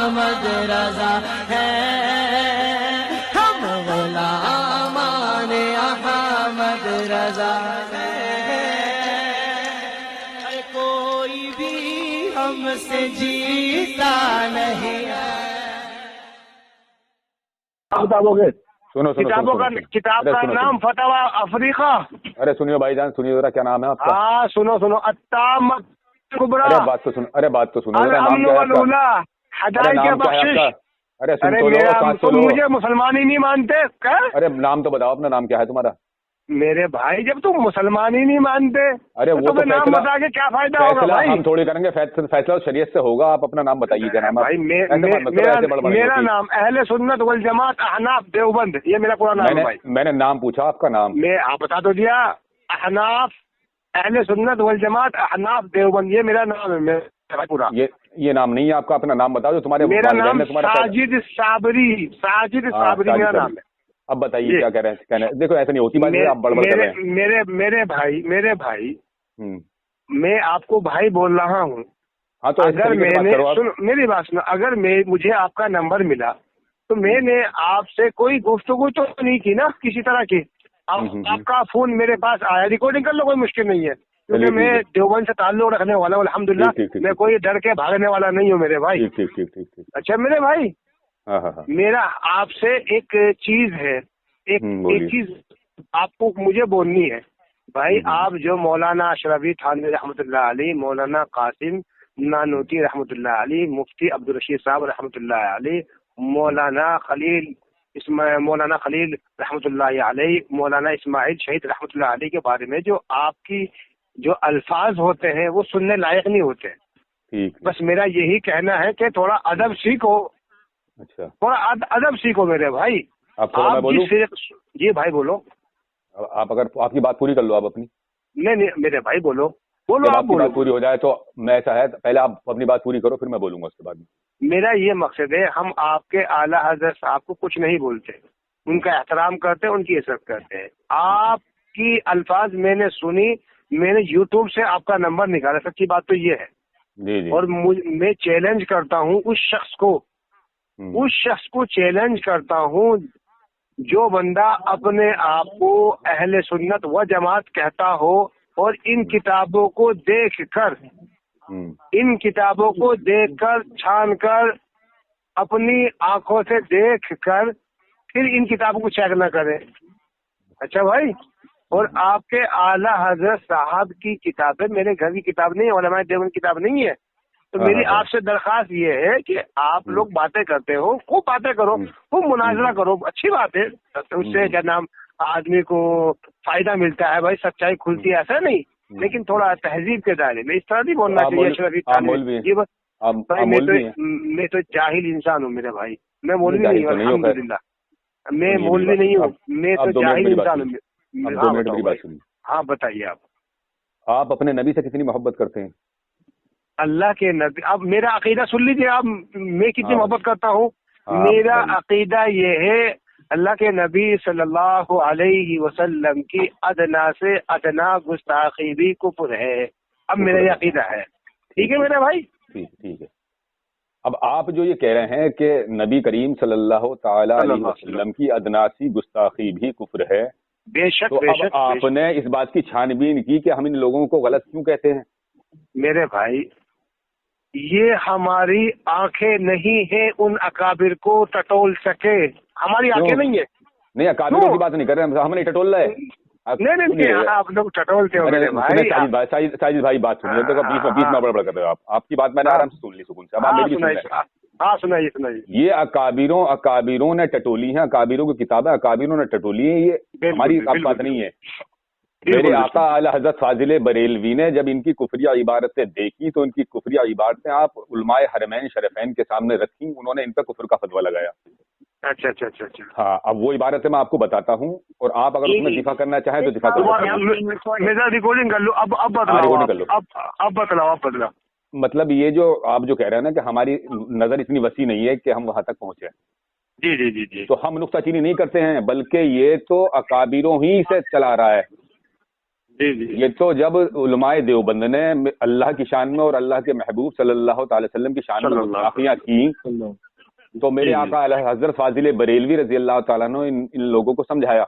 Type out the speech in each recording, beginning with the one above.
احمد رضا ہیں، ہم غلامان احمد رضا ہیں، کوئی بھی ہم سے جیتا نہیں ہے۔ سنو کتاب کا نام فتاوی افریقہ۔ ارے سنیے بھائی جان، سنیے ذرا، کیا نام ہے آپ کا؟ ہاں سنو التامۃ کبریٰ، ارے بات تو سنو ذرا، نام کیا ہے آپ کا؟ ہدایت بخشش۔ ارے سن تو لو، سانس تو تم لو۔ مجھے مسلمان ہی نہیں مانتے کیا؟ ارے نام تو بتاؤ اپنا، نام کیا ہے تمہارا؟ میرے بھائی جب تم مسلمان ہی نہیں مانتے ارے وہ تو تمہیں نام فیصلہ بتا کے کیا فائدہ ہوگا بھائی؟ ہم تھوڑی کریں گے، فیصلہ شریعت سے ہوگا۔ آپ اپنا نام بتائیے، کیا نام ہے؟ بھائی میرا نام اہل سنت والجماعت احناف دیوبند، یہ میرا پورا نام ہے بھائی۔ میں نے نام پوچھا آپ کا نام؟ میں آپ بتا تو دیا، احناف اہل سنت والجماعت احناف دیوبند، یہ میرا نام ہے میرا پورا۔ یہ نام نہیں ہے آپ کا، اپنا نام بتاؤ جو تمہارے میرا والدین نام نے تمہارا۔ ساجد صابری، ساجد صابری میرا نام ہے۔ اب بتائیے کیا کہہ رہے ہیں؟ دیکھو ایسا نہیں ہوتی بات، آپ بڑبڑ کر رہے ہیں۔ میرے بھائی میں آپ کو بھائی بول رہا ہوں۔ ہاں تو اگر میں نے میری بات سنو، اگر مجھے آپ کا نمبر ملا تو میں نے آپ سے کوئی گفتگو تو نہیں کی نا کسی طرح کی؟ آپ کا فون میرے پاس آیا، ریکارڈنگ کر لو، کوئی مشکل نہیں ہے، کیونکہ میں دیوبند سے تعلق رکھنے والا ہوں الحمدللہ، میں کوئی ڈر کے بھاگنے والا نہیں ہوں میرے بھائی۔ اچھا میرے بھائی، میرا آپ سے ایک چیز ہے، ایک چیز آپ کو مجھے بولنی ہے بھائی۔ آپ جو مولانا اشرفی تھانوی رحمۃ اللہ علیہ، مولانا قاسم نانوتی رحمۃ اللہ علیہ، مفتی عبدالرشید صاحب رحمۃ اللہ علیہ، مولانا خلیل رحمۃ اللہ علیہ، مولانا اسماعیل شہید رحمۃ اللہ علیہ کے بارے میں جو آپ کی جو الفاظ ہوتے ہیں وہ سننے لائق نہیں ہوتے۔ بس میرا یہی کہنا ہے کہ تھوڑا ادب سیکھو، اچھا تھوڑا ادب سیکھو میرے بھائی۔ آپ بولوں؟ جی بھائی بولو۔ آپ اگر آپ کی بات پوری کر لو آپ اپنی۔ نہیں میرے بھائی بولو آپ کی بات پوری ہو جائے تو میں، ایسا ہے پہلے آپ اپنی بات پوری کرو، پھر میں بولوں گا اس کے بعد میں۔ میرا یہ مقصد ہے، ہم آپ کے اعلیٰ حضرت صاحب کو کچھ نہیں بولتے، ان کا احترام کرتے ہیں، ان کی عزت کرتے ہیں۔ آپ کی الفاظ میں نے سنی، میں نے یوٹیوب سے آپ کا نمبر نکالا، سچی بات تو یہ ہے جی اور میں چیلنج کرتا ہوں اس شخص کو چیلنج کرتا ہوں جو بندہ اپنے آپ کو اہل سنت و جماعت کہتا ہو اور ان کتابوں کو دیکھ کر چھان کر اپنی آنکھوں سے دیکھ کر پھر ان کتابوں کو چیک نہ کرے۔ اچھا بھائی، اور آپ کے اعلیٰ حضرت صاحب کی کتابیں میرے گھر کی کتاب نہیں ہے، علماء دیوبند کی کتاب نہیں ہے، تو میری آپ سے درخواست یہ ہے کہ آپ لوگ باتیں کرتے ہو، خوب باتیں کرو، خوب مناظرہ کرو، اچھی بات ہے، اس سے کیا نام آدمی کو فائدہ ملتا ہے بھائی، سچائی کھلتی ہے، ایسا نہیں، لیکن تھوڑا تہذیب کے دائرے میں اس طرح نہیں بولنا چاہیے۔ اشرفی میں تو جاہل انسان ہوں میرے بھائی، میں مولوی نہیں ہوں الحمدللہ، میں مولوی نہیں ہوں، میں تو جاہل انسان ہوں۔ ہاں بتائیے آپ اپنے نبی سے کتنی محبت کرتے ہیں؟ اللہ کے نبی، اب میرا عقیدہ سن لیجیے آپ، میں کتنی محبت کرتا ہوں۔ میرا عقیدہ یہ ہے اللہ کے نبی صلی اللہ علیہ وسلم کی ادنا سے ادنا گستاخی بھی کفر ہے۔ اب میرا یہ عقیدہ ہے، ٹھیک ہے میرے بھائی؟ ٹھیک ہے۔ اب آپ جو یہ کہہ رہے ہیں کہ نبی کریم صلی اللہ تعالی علیہ وسلم کی ادنا سی گستاخی بھی کفر ہے، بے شک تو اب آپ نے اس بات کی چھان بین کی کہ ہم ان لوگوں کو غلط کیوں کہتے ہیں؟ میرے بھائی، یہ ہماری آنکھیں نہیں ہیں ان اکابر کو ٹٹول سکے، ہماری آنکھیں نہیں ہیں۔ نہیں، اکابروں کی بات نہیں کر رہے ہم نہیں ٹٹول رہے۔ نہیں آپ لوگ ٹٹولتے ہو میرے بھائی۔ ساجد بھائی بات سنیے، بیچ میں بڑبڑ کر رہے ہو آپ کی بات میں نے آرام سے سن لی سکون سے۔ اب آپ میری سنیں۔ ہاں سنائیے۔ یہ اکابروں نے ٹٹولی ہیں، اکابروں کی کتابیں اکابروں نے ٹٹولی ہیں، یہ ہماری بات نہیں ہے۔ میرے آقا اعلی حضرت فاضل بریلوی نے جب ان کی کفریہ عبارتیں دیکھی تو ان کی کفریہ عبارتیں آپ علماء حرمین شریفین کے سامنے رکھی، انہوں نے ان پہ کفر کا فتویٰ لگایا۔ اچھا۔ ہاں، اب وہ عبارتیں میں آپ کو بتاتا ہوں اور آپ اگر اس میں دفاع کرنا چاہیں تو دفاع میرا ریکارڈنگ کر لو، اب بتلاؤ۔ مطلب یہ جو آپ جو کہہ رہے ہیں نا کہ ہماری نظر اتنی وسیع نہیں ہے کہ ہم وہاں تک پہنچے، جی، تو ہم نکتہ چینی نہیں کرتے ہیں، بلکہ یہ تو اکابروں ہی سے چلا رہا ہے۔ جی جی یہ تو جب علماء دیوبند نے اللہ کی شان میں اور اللہ کے محبوب صلی اللہ تعالی وسلم کی شان میں گستاخیاں کی تو میرے آقا اعلی حضرت فاضل بریلوی رضی اللہ تعالیٰ نے ان لوگوں کو سمجھایا،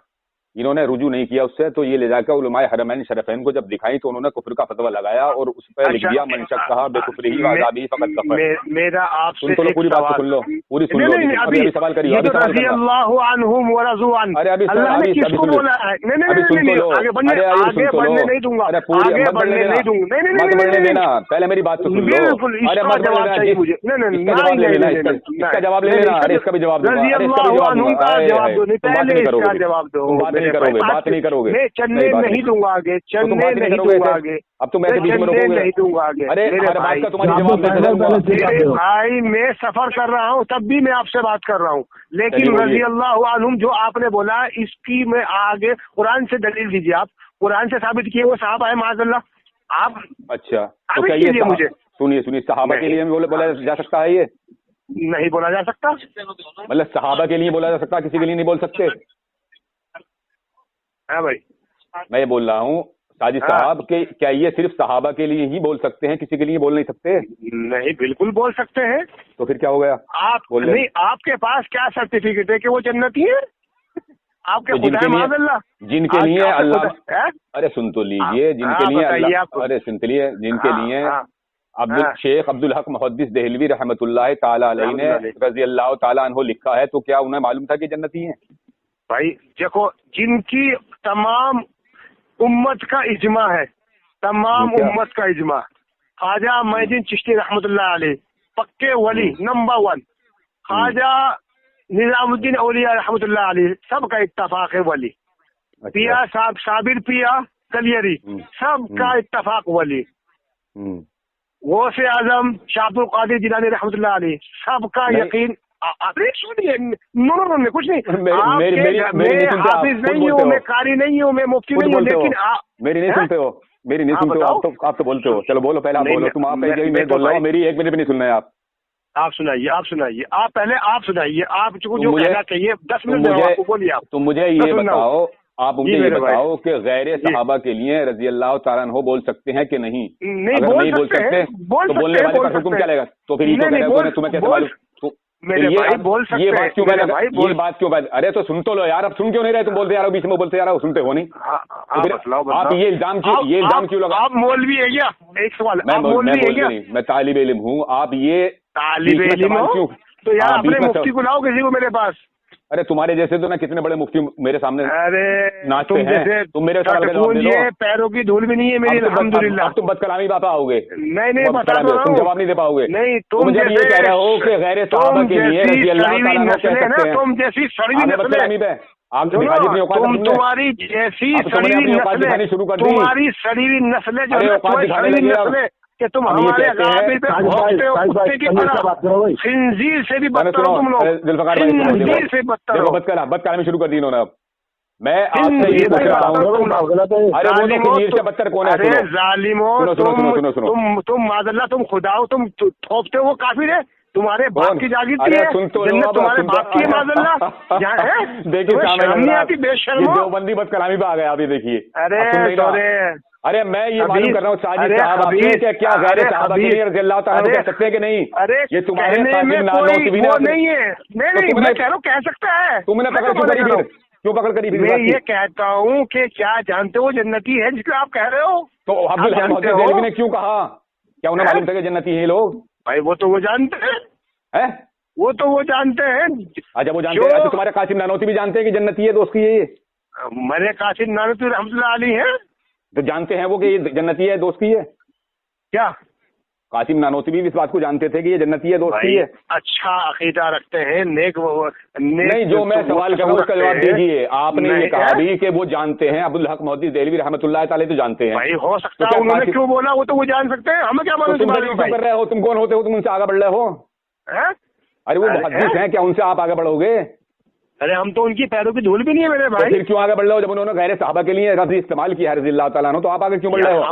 انہوں نے رجوع نہیں کیا اس سے، تو یہ لے جا کر علماء حرمین شریفین کو جب دکھائی تو انہوں نے کفر کا فتویٰ لگایا اور اس پہ لکھ دیا من شک کہا بے کفری و عذابی فقط کفر۔ میرا آپ سے سن تو لو، پوری بات سن لو، پوری سن لو، ابھی سوال کریے، ابھی سوال رضی کرنا، اللہ عنہم ورضوا عنہ، ارے ابھی اللہ نے کس کو بولا ہے؟ نہیں آگے بڑھنے نہیں دوں گا، آگے بڑھنے نہیں دوں گا، مت بڑھنے دینا، پہلے میری بات تو سن لو، بالکل اس کا جواب چاہیے مجھے، اس کا جواب لے لینا، ارے اس کا بھی جواب دو، رضی اللہ عنہم کا جواب دو، نہیں پہلے اس کا جواب دو، بات نہیں کرو گے، بات نہیں کرو گے، میں چلنے نہیں دوں گا آگے، چلنے نہیں دوں گا آگے، اب تم ایسے بیچ میں روکو گے نہیں دوں گا آگے، ارے میرے ہر بات بھائی کا تمہاری جواب دیتے جاؤں گا۔ میرے بھائی میں سفر کر رہا ہوں تب بھی میں آپ سے بات کر رہا ہوں، لیکن رضی اللہ عنہم جو آپ نے بولا اس کی میں آگے قرآن سے دلیل دیجیے، آپ قرآن سے ثابت کیے وہ صحابہ ہے معاذ اللہ، آپ اچھا تو کیا یہ مجھے سنیے صحابہ کے لیے بولا جا سکتا ہے، یہ نہیں بولا جا سکتا، مطلب صحابہ کے لیے بولا جا سکتا، کسی کے لیے نہیں بول سکتے؟ ہاں بھائی میں یہ بول رہا ہوں ساجد صاحب کہ کیا یہ صرف صحابہ کے لیے ہی بول سکتے ہیں، کسی کے لیے بول نہیں سکتے؟ نہیں بالکل بول سکتے ہیں، تو پھر کیا ہو گیا؟ آپ نہیں، آپ کے پاس کیا سرٹیفکیٹ ہے کہ وہ جنتی ہے؟ آپ کے خدا ہے معاذ اللہ، جن کے لیے اللہ، ارے سن تو لیجیے، جن کے لیے اللہ، ارے سن تو لیے، جن کے لیے شیخ عبدالحق محدث دہلوی رحمۃ اللہ تعالی علیہ نے رضی اللہ تعالیٰ عنہ لکھا ہے، تو کیا انہیں معلوم تھا کہ جنتی ہیں؟ بھائی دیکھو، جن کی تمام امت کا اجماع ہے، تمام امت کا اجماع، خواجہ معین الدین چشتی رحمۃ اللہ علیہ پکے ولی نمبر 1، خواجہ نظام الدین اولیاء رحمۃ اللہ علیہ سب کا اتفاق ہے ولی، پیا صاحب صابر پیا کلیری سب کا اتفاق ولی، غوث اعظم شاہ عبد القادر جیلانی رحمۃ اللہ علیہ سب کا یقین، سنیے نو کچھ نہیں، میں حافظ نہیں ہوں، میں قاری نہیں ہوں، میں مفتی نہیں ہوں، لیکن میری نہیں سنتے ہو، میری نہیں سنتے ہو، آپ تو بولتے ہو، چلو بولو پہلے آپ بولو، تم آپ میں بول رہا ہوں، میری ایک منٹ بھی نہیں سننا ہے آپ سنائیے، آپ پہلے آپ سنائیے، آپ جو کہنا چاہیے 10 منٹ بولیے آپ، تم مجھے یہ بتاؤ، آپ مجھے یہ بتاؤ کہ غیر صحابہ کے لیے رضی اللہ تعالیٰ عنہ بول سکتے ہیں کہ نہیں؟ اگر نہیں بول سکتے تو بولنے والے کا حکم کیا لے گا؟ تو پھر تمہیں کیسے معلوم؟ یہ بات کیوں ارے تو سن تو لو یار، اب سن کیوں نہیں رہے؟ تم بولتے یار بیچ میں بولتے یار سنتے ہو نہیں، آپ یہ الزام کیوں لگا؟ آپ مولوی ہے کیا؟ ایک سوال، میں طالب علم ہوں، آپ یہ طالب علم ہو تو یار اپنے مفتی کو لاؤ کسی کو میرے پاس، ارے تمہارے جیسے تو نا کتنے بڑے مفتی میرے سامنے ناچتے ہیں، تم میرے پیروں کی دھول بھی نہیں ہے میری الحمدللہ، تم بد کلامی بات آؤ گے، نہیں تم جواب نہیں دے پاؤ گے، نہیں تم جب یہ کہہ رہے ہو کہ غیر صحابہ کے لیے رضی اللہ تعالیٰ عنہ کہہ سکتے ہیں، تم جیسی سڑی نسلیں، تمہاری جیسی تمہاری سڑی ہوئی نسلیں جو کہ تم ہمارے خنزیر سے بھی بدتر ہو تم لوگ، بد کلامی شروع کر دی انہوں نے۔ اب میں آپ سے یہ پوچھ رہا ہوں، ارے وہ تو خنزیر سے بدتر کون ہے؟ ارے ظالمو، تم معاذ اللہ تم خدا ہو، تم تھوپتے ہو، وہ کافر ہے، تمہارے باپ کی جاگیرتی ہے، جنت تمہارے باپ کی ہے معاذ اللہ، دیکھیے بے شرمو، دیوبندی بد کلامی پہ آ گیا، ابھی دیکھیے، ارے میں یہ معلوم کر رہا ہوں ساجد صاحب کہ کیا غیر صحابہ کے لیے رضی اللہ تعالیٰ کہہ سکتے ہیں کہ نہیں؟ یہ تمہارے نہیں ہے، نہیں میں کہہ رہا ہوں کہہ سکتا ہے، تم نے کیوں پکڑ کری؟ میں یہ کہتا ہوں کہ کیا جانتے ہو جنتی ہے جس کو آپ کہہ رہے ہو؟ تو عبدالحق محدث دہلوی نے کیوں کہا؟ کیا انہیں معلوم تھا کہ جنتی ہیں لوگ؟ بھائی وہ تو وہ جانتے ہیں، وہ تو وہ جانتے ہیں، اچھا وہ جانتے ہیں، تمہارے قاسم نانوتی بھی جانتے ہیں کہ جنتی ہے دوست کی ہے؟ میرے قاسم نانوتی رحمۃ اللہ علیہ ہیں، تو جانتے ہیں وہ کہ یہ جنتی ہے دوست کی ہے؟ کیا قاسم نانوتی بھی اس بات کو جانتے تھے کہ یہ جنتی ہے دوست کی ہے؟ اچھا عقیدہ رکھتے ہیں، نیک نہیں، جو میں سوال کر رہا ہوں اس کا جواب دیجیے۔ آپ نے یہ کہا بھی کہ وہ جانتے ہیں، عبدالحق محدث دہلوی رحمۃ اللہ تعالیٰ تو جانتے ہیں، بھائی ہو سکتا ہے انہوں نے کیوں بولا، وہ تو وہ جان سکتے ہیں، ہمیں کیا معلوم کر رہے ہو؟ تم کون ہوتے ہو؟ تم ان سے آگے بڑھ رہے ہو؟ ارے وہ محدث ہیں، کیا ان سے آپ آگے بڑھو گے؟ ارے ہم تو ان کی پیروں کی دھول بھی نہیں ہے میرے بھائی، پھر کیوں آگے بڑھ رہے ہو؟ جب انہوں نے غیر صحابہ کے لیے لفظ استعمال کیا ہے رضی اللہ تعالیٰ عنہ، تو آپ آگے کیوں بڑھ رہے ہو؟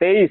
23,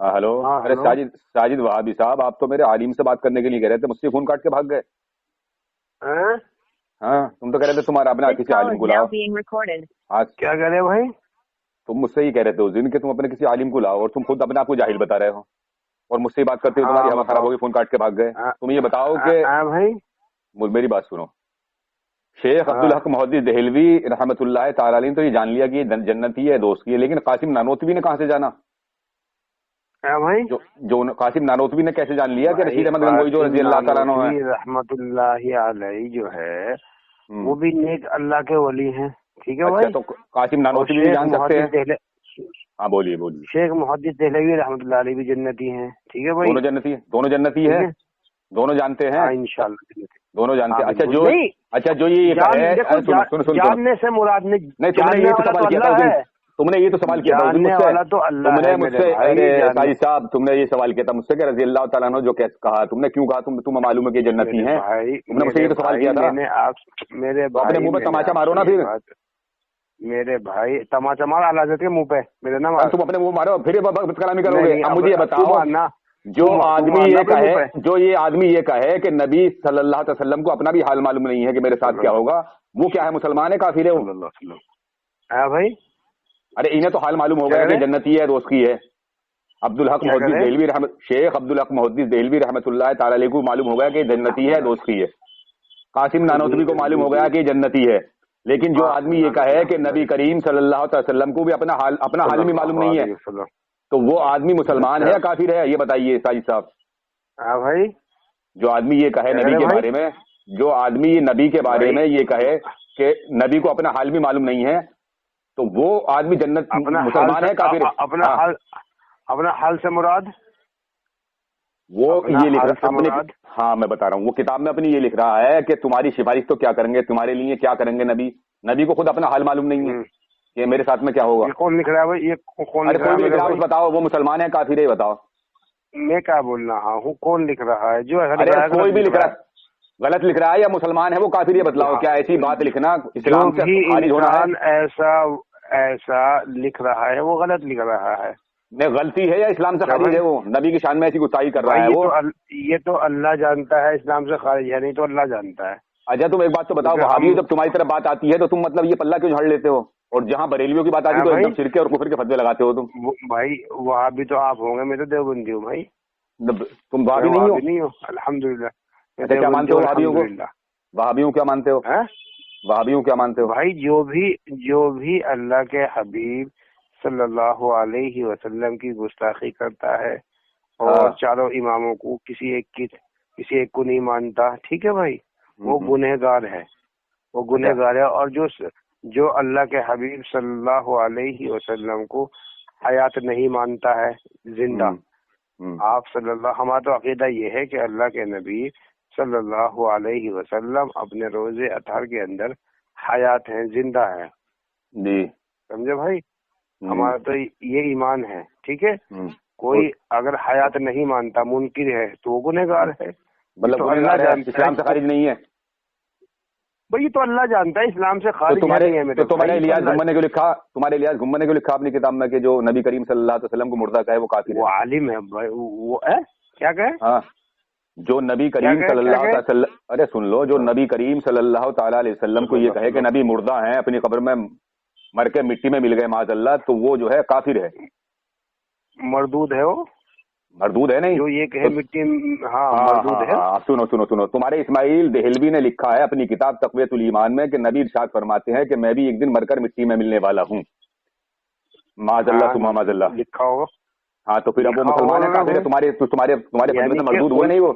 ہاں ہلو. ہاں، ارے ہلو. ساجد وہابی صاحب، آپ تو میرے عالم سے بات کرنے کے لیے کہہ رہے تھے، مجھ سے فون کاٹ کے بھاگ گئے. ہاں؟ ہاں تم تو کہہ رہے تھے تمہارا اپنا کسی عالم کو لاؤ. آج کیا کہہ رہے بھائی؟ تم مجھ سے ہی کہہ رہے تھے اس دن کہ تم اپنے کسی عالم کو لاؤ، اور تم خود اپنے آپ کو جاہل بتا رہے ہو، اور مجھ سے ہی بات کرتے ہو تمہاری ہوا خراب ہوگی، فون کاٹ کے بھاگ گئے. تم یہ بتاؤ کہ ہاں بھائی. میری بات سنو. شیخ عبدالحق محدث دہلوی رحمۃ اللہ تعالی علیہ تو یہ جان لیا کہ یہ جنتی ہے، دوست کی ہے، لیکن قاسم نانوتوی نے کہاں سے جانا؟ بھائی جو قاسم نانوتوی نے کیسے جان لیا کہ رشید احمد گنگوئی جو رضی اللہ تعالیٰ عنہ ہے رحمت اللہ علیہ جو ہے وہ بھی نیک اللہ کے ولی ہیں. ٹھیک ہے اچھا، بھائی. تو قاسم نانوتوی بھی جان سکتے ہیں. ہاں بولیے. شیخ محدث دہلوی رحمت اللہ علیہ بھی جنتی ہیں. ٹھیک ہے بھائی. دونوں جنتی ہے، دونوں جانتے ہیں. انشاءاللہ دونوں جانتے ہیں. اچھا جو یہ جاننے سے مراد نہیں، تم نے یہ تو سوال کیا تھا، تم نے یہ تو سوال کیا تھا جاننے والا تو اللہ ہے مجھ سے. قاضی صاحب تم نے یہ سوال کیا تھا مجھ سے کہ رضی اللہ تعالیٰ عنہ جو کہا، تم نے کیوں کہا؟ تمہیں معلوم ہے کہ جنتی ہیں. تم نے مجھ سے یہ تو سوال کیا تھا. میرے اپنے منہ پہ تماچا مارو نا پھر. میرے بھائی تماچا مار اعلی حضرت کے منہ پہ میرے نا مار. تم اپنے منہ مارو پھر کلامی کرو گے. اب مجھے یہ بتاؤ، جو یہ آدمی یہ کہے کہ نبی صلی اللہ علیہ وسلم کو اپنا بھی حال معلوم نہیں ہے کہ میرے ساتھ کیا ہوگا، وہ کیا ہے؟ مسلمان ہے کافر ہے وہ؟ ہاں بھائی. ارے انہیں تو حال معلوم ہو گیا کہ جنتی ہے، دوست کی ہے. عبدالحق محدث دہلوی شیخ عبدالحق محدث دہلوی رحمۃ اللہ تعالی علیہ کو معلوم ہو گیا کہ جنتی ہے، دوست کی ہے. قاسم نانوتوی کو معلوم ہو گیا کہ جنتی ہے. لیکن جو آدمی یہ کہے کہ نبی کریم صلی اللہ علیہ وسلم کو بھی اپنا حال بھی معلوم نہیں ہے، تو وہ آدمی مسلمان ہے یا کافر ہے؟ یہ بتائیے ساجد صاحب. ہاں بھائی. جو آدمی یہ کہے نبی کے بارے میں، جو آدمی نبی کے بارے میں یہ کہے کہ نبی کو اپنا حال بھی معلوم نہیں ہے، تو وہ آدمی جنت مسلمان ہے کافر ہے؟ اپنا حال سے مراد وہ یہ لکھ رہا. ہاں میں بتا رہا ہوں، وہ کتاب میں اپنی یہ لکھ رہا ہے کہ تمہاری سفارش تو کیا کریں گے، تمہارے لیے کیا کریں گے. نبی کو خود اپنا حال معلوم نہیں ہے کہ میرے ساتھ میں کیا ہوگا. یہ کون لکھ رہا ہے بھائی؟ یہ کون ارے کوئی بھی لکھ رہا ہے بتاؤ، وہ مسلمان ہے کافر ہے بتاؤ. میں کیا بول رہا ہوں، کون لکھ رہا ہے؟ جو کوئی بھی لکھ رہا ہے، غلط لکھ رہا ہے یا مسلمان ہے وہ کافر ہے بتلاؤ. کیا ایسی بات لکھنا اسلام سے خارج ہونا ہے؟ ایسا لکھ رہا ہے وہ غلط لکھ رہا ہے. نہیں غلطی ہے یا اسلام سے خارج ہے؟ وہ نبی کی شان میں ایسی گستاخی کر رہا ہے وہ. یہ تو اللہ جانتا ہے اسلام سے خارج ہے نہیں تو اللہ جانتا ہے. اچھا تم ایک بات تو بتاؤ، وہابی جب تمہاری طرف بات آتی ہے تو تم مطلب یہ پلہ کیوں جھاڑ لیتے ہو، اور جہاں بریلویوں کی بات آتی ہے تو ایک دم شرک اور کفر کے فتوے لگاتے ہو تم؟ بھائی وہابی تو آپ ہوں گے، میں تو دیوبندی ہوں بھائی. تم وہابی نہیں ہو؟ الحمدللہ. کیا مانتے ہو وہابیوں کو؟ وہابیوں کیا مانتے ہو؟ وہابیوں کیا مانتے ہو؟ بھائی جو بھی اللہ کے حبیب صلی اللہ علیہ وسلم کی گستاخی کرتا ہے اور چاروں اماموں کو کسی ایک کو نہیں مانتا، ٹھیک ہے بھائی، وہ گنہگار ہے، وہ گنہگار ہے. اور جو اللہ کے حبیب صلی اللہ علیہ وسلم کو حیات نہیں مانتا ہے، زندہ. آپ صلی اللہ، ہمارا تو عقیدہ یہ ہے کہ اللہ کے نبی صلی اللہ علیہ وسلم اپنے روزے اطہر کے اندر حیات ہیں، زندہ ہیں. جی سمجھے بھائی؟ ہمارا تو یہ ایمان ہے. ٹھیک ہے. کوئی اگر حیات نہیں مانتا، منکر ہے، تو وہ گنہگار ہے. مطلب اسلام سے خارج نہیں ہے بھائی، تو اللہ جانتا ہے اسلام سے خارج نہیں ہے. تو تمہارے الیاس گھمن نے کیوں لکھا اپنی کتاب میں کہ جو نبی کریم صلی اللہ علیہ وسلم کو مردہ کہے وہ کافر ہے؟ وہ عالم ہے بھائی. وہ کیا کہے؟ ہاں، جو نبی کریم صلی اللہ علیہ وسلم، ارے سن لو، جو نبی کریم صلی اللہ تعالی علیہ وسلم کو یہ کہے کہ نبی مردہ ہیں، اپنی قبر میں مر کے مٹی میں مل گئے معاذ اللہ، تو وہ جو ہے کافر ہے، مردود ہے. وہ مردود ہے نہیں جو یہ کہے مٹی. ہاں مردود ہے. سنو تمہارے اسماعیل دہلوی نے لکھا ہے اپنی کتاب تقویۃ الایمان میں کہ نبی ارشاد فرماتے ہیں کہ میں بھی ایک دن مر کر مٹی میں ملنے والا ہوں، معاذ اللہ ثم معاذ اللہ. لکھا ہوگا. ہاں تو پھر اب وہ مسلمان ہے کافر ہے؟ تمہارے فتوے سے مردود ہوئے نہیں وہ؟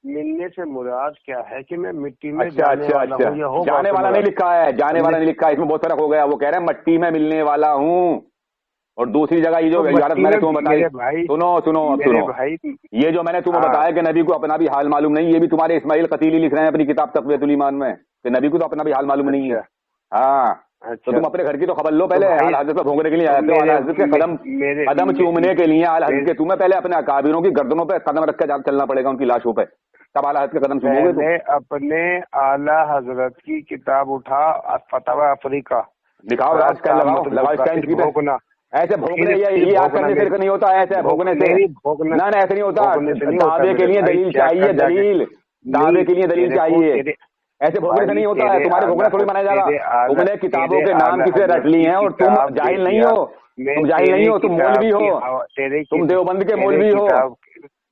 ملنے سے مراد کیا ہے کہ میں مٹی میں اچھا جانے والا نہیں لکھا ہے، جانے والا نہیں لکھا ہے، اس میں بہت فرق ہو گیا. وہ کہہ رہے ہیں مٹی میں ملنے والا ہوں، اور دوسری جگہ یہ جو عبارت میں نے تمہیں بتائی، سنو یہ جو میں نے تمہیں بتایا کہ نبی کو اپنا بھی حال معلوم نہیں، یہ بھی تمہارے اسماعیل قتیلی لکھ رہے ہیں اپنی کتاب تقویۃ الایمان میں کہ نبی کو تو اپنا بھی حال معلوم نہیں ہے. ہاں تو تم اپنے گھر کی تو خبر لو پہلے. اعلیٰ حضرت پہ بھونکنے کے لیے آتے ہو، اعلیٰ حضرت کے قدم چومنے کے لیے اعلیٰ حضرت کے، تمہیں پہلے اپنے اکابروں کی گردنوں پہ قدم رکھ کے چلنا پڑے گا، ان کی لاشوں پہ، تب اعلیٰ حضرت کے قدم چومو گے. تم اپنے اعلیٰ حضرت کی کتاب اٹھا، فتاوی افریقہ دکھاؤ، راج کا لگاؤ اسکین کی پہ. ایسے بھونکنے یہ یاد کرنے سے نہیں ہوتا، ایسے بھونکنے سے نہ ایسے نہیں ہوتا. دعوے کے لیے دلیل چاہیے، دلیل دعوے کے لیے دلیل چاہیے، ایسے بھونکنے سے نہیں ہوتا ہے. تمہارے بھونکنا تھوڑی مانا جائے گا. تم نے کتابوں کے نام کسے رٹ لی ہیں اور تم جاہل نہیں ہو، تم جاہل نہیں ہو، تم مولوی ہو، تم دیوبند کے مولوی ہو.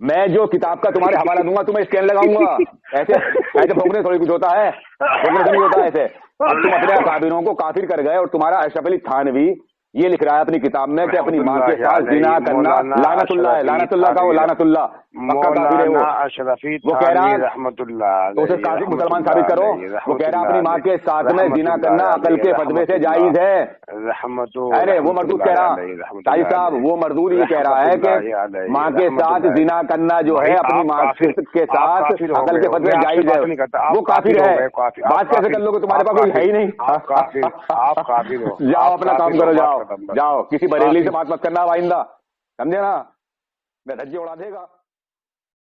میں جو کتاب کا تمہارے حوالہ دوں گا تمہیں اسکین لگاؤں گا. ایسے بھونکنے تھوڑی کچھ ہوتا ہے، بھونکنے سے نہیں ہوتا ایسے. اب تم اپنے اکابروں کو کافر کر گئے، اور تمہارا اشرف علی تھانوی یہ لکھ رہا ہے اپنی کتاب میں کہ اپنی ماں کے ساتھ زنا کرنا لعنت اللہ ہے. لعنت اللہ کا وہ لعنت اللہ پکا کافر ہے وہ کہہ رہا رحمت اللہ تو اسے کافر مسلمان ثابت کرو. وہ کہہ رہا اپنی ماں کے ساتھ میں زنا کرنا عقل کے فتوے سے جائز ہے. ارے وہ مردود کہہ رہا تائی صاحب، وہ مردود یہ کہہ رہا ہے کہ ماں کے ساتھ زنا کرنا جو ہے اپنی ماں کے ساتھ عقل کے فتوے جائز ہے، وہ کافر ہے. بات کیسے کر لو گے؟ تمہارے پاس کوئی ہے ہی نہیں. جاؤ اپنا کام کرو، جاؤ جاؤ. کسی بریلی سے بات مت کرنا آئندہ، سمجھے نا؟ میں دھجے اڑا دے گا.